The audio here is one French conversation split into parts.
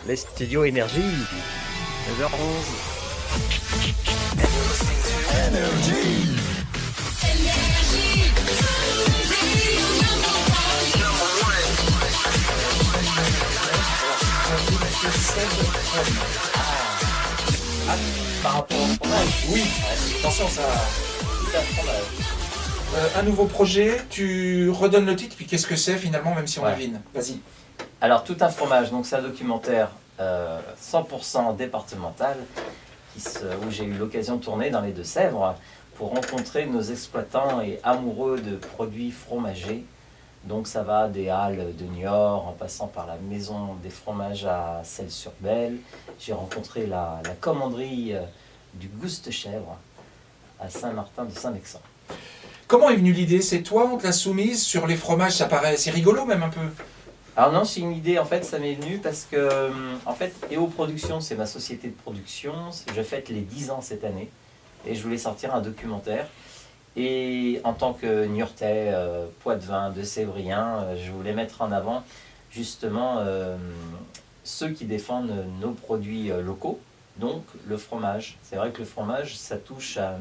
Les studios Énergie, 9h11. Par rapport au fromage, Oui, attention, ça. tout un fromage. Un nouveau projet, tu redonnes le titre, puis qu'est-ce que c'est finalement, même si on Ouais. devine. Vas-y. Alors, tout un fromage, donc c'est un documentaire 100% départemental où j'ai eu l'occasion de tourner dans les Deux-Sèvres pour rencontrer nos exploitants et amoureux de produits fromagers. Donc ça va des Halles de Niort en passant par la maison des fromages à Celles-sur-Belle. J'ai rencontré la commanderie du Gouste Chèvre à Saint-Martin de Saint-Vexin. Comment est venue l'idée? C'est toi, on te l'a soumise sur les fromages, ça paraît, c'est rigolo même un peu. Alors non, c'est une idée, en fait, ça m'est venu parce que, en fait, EO Productions, c'est ma société de production. Je fête les 10 ans cette année et je voulais sortir un documentaire. Et en tant que Niortais, Poitevin, de Sévrien, je voulais mettre en avant justement ceux qui défendent nos produits locaux, donc le fromage. C'est vrai que le fromage, ça touche à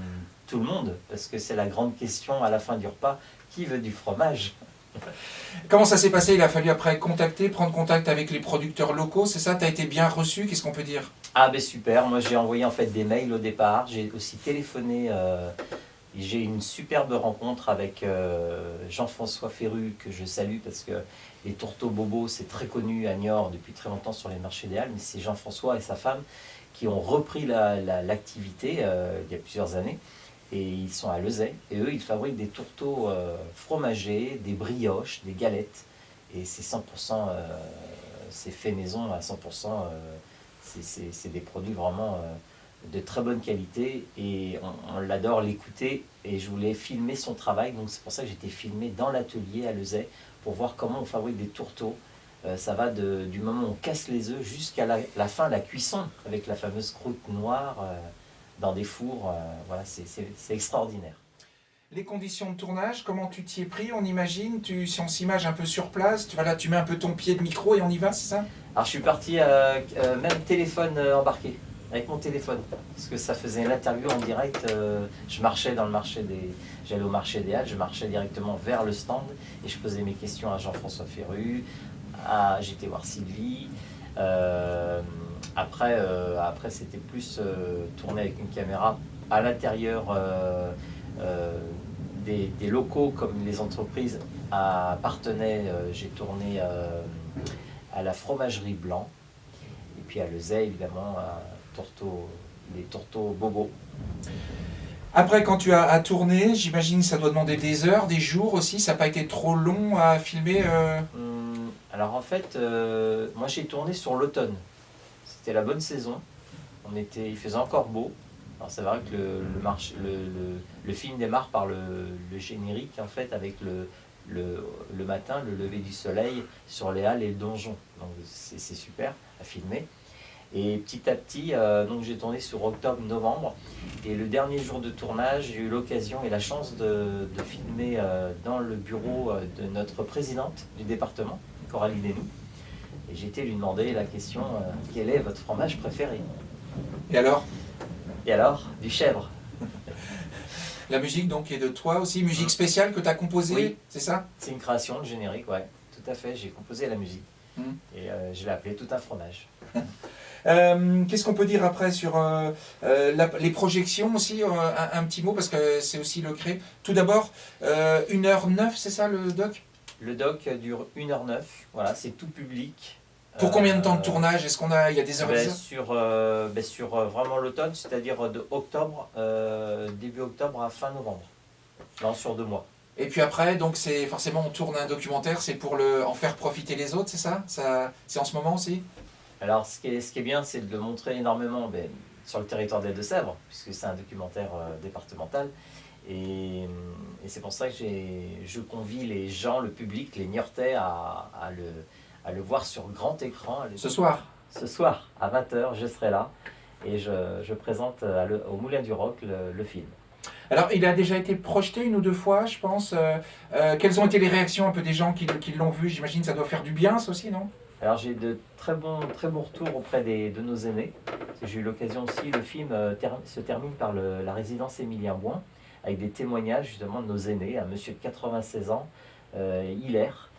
tout le monde parce que c'est la grande question à la fin du repas, qui veut du fromage? Comment ça s'est passé? Il a fallu après prendre contact avec les producteurs locaux, c'est ça? Tu as été bien reçu, qu'est-ce qu'on peut dire? Ah ben super, moi j'ai envoyé en fait des mails au départ, j'ai aussi téléphoné, j'ai eu une superbe rencontre avec Jean-François Ferru que je salue parce que les tourteaux bobos c'est très connu à Niort depuis très longtemps sur les marchés des Halles, mais c'est Jean-François et sa femme qui ont repris l'activité il y a plusieurs années et ils sont à Lezay et eux ils fabriquent des tourteaux fromagés, des brioches, des galettes et c'est 100%, c'est fait maison à 100%. C'est des produits vraiment de très bonne qualité et on l'adore l'écouter et je voulais filmer son travail, donc c'est pour ça que j'étais filmé dans l'atelier à Lezay pour voir comment on fabrique des tourteaux. Ça va du moment où on casse les œufs jusqu'à la fin, la cuisson avec la fameuse croûte noire dans des fours. Voilà, c'est extraordinaire. Les conditions de tournage, comment tu t'y es pris? On imagine, si on s'image un peu sur place, tu mets un peu ton pied de micro et on y va, c'est ça? Alors je suis parti même téléphone embarqué, avec mon téléphone, parce que ça faisait l'interview en direct. Je marchais dans le j'allais au marché des Halles, je marchais directement vers le stand et je posais mes questions à Jean-François Ferru, j'étais voir Sylvie. Après c'était plus tourné avec une caméra à l'intérieur des locaux comme les entreprises appartenaient. J'ai tourné à la fromagerie Blanc, et puis à Lezay, évidemment, les tourteaux bobos. Après, quand tu as tourné, j'imagine que ça doit demander des heures, des jours aussi, ça n'a pas été trop long à filmer Alors en fait, moi j'ai tourné sur l'automne. C'était la bonne saison. Il faisait encore beau. Alors c'est vrai que le film démarre par le générique, en fait, avec le matin, le lever du soleil sur les Halles et le donjon. Donc c'est super à filmer. Et petit à petit, donc j'ai tourné sur octobre-novembre. Et le dernier jour de tournage, j'ai eu l'occasion et la chance de filmer dans le bureau de notre présidente du département, Coralie Desnoux. Et j'ai été lui demander la question, quel est votre fromage préféré? Et alors? Et alors, du chèvre. La musique donc est de toi aussi, musique spéciale que tu as composée, Oui. c'est ça? C'est une création, le générique, ouais, tout à fait. J'ai composé la musique et je l'ai appelé Tout un fromage. Qu'est-ce qu'on peut dire après sur les projections aussi, un petit mot parce que c'est aussi le cré. Tout d'abord, 1h09, c'est ça le doc? Le doc dure 1h09, voilà, c'est tout public. Pour combien de temps de tournage? Est-ce il y a des heures et des heures? Sur vraiment l'automne, c'est-à-dire de octobre, début octobre à fin novembre. Non, sur 2 mois. Et puis après, donc c'est forcément on tourne un documentaire, c'est pour en faire profiter les autres, c'est ça? C'est en ce moment aussi? Alors ce qui est bien, c'est de le montrer énormément sur le territoire des Deux-Sèvres, puisque c'est un documentaire départemental. Et c'est pour ça que je convie les gens, le public, les Niortais à le voir sur grand écran. Ce soir? Ce soir, à 20h, je serai là et je présente au Moulin du Roc le film. Alors, il a déjà été projeté 1 ou 2 fois, je pense. Quelles ont été les réactions un peu des gens qui l'ont vu? J'imagine que ça doit faire du bien, ça aussi, non? Alors j'ai de très bons retours auprès de nos aînés. Parce que j'ai eu l'occasion aussi, le film se termine par la résidence Émilien Bouin, avec des témoignages justement de nos aînés, un monsieur de 96 ans, Hilaire,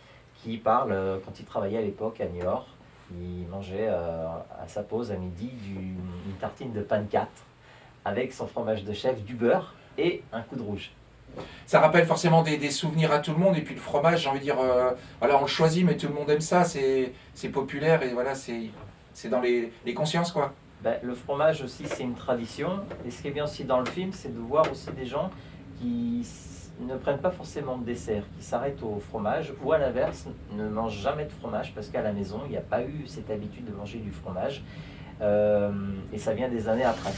qui parle, quand il travaillait à l'époque à Niort, il mangeait à sa pause à midi une tartine de pain de 4 avec son fromage de chèvre, du beurre et un coup de rouge. Ça rappelle forcément des souvenirs à tout le monde. Et puis le fromage, j'ai envie de dire, voilà, on le choisit, mais tout le monde aime ça. C'est populaire et voilà, c'est dans les consciences, quoi. Ben, le fromage aussi, c'est une tradition. Et ce qui est bien aussi dans le film, c'est de voir aussi des gens qui ne prennent pas forcément de dessert, qui s'arrêtent au fromage, ou à l'inverse, ne mangent jamais de fromage parce qu'à la maison, il n'y a pas eu cette habitude de manger du fromage. Et ça vient des années après.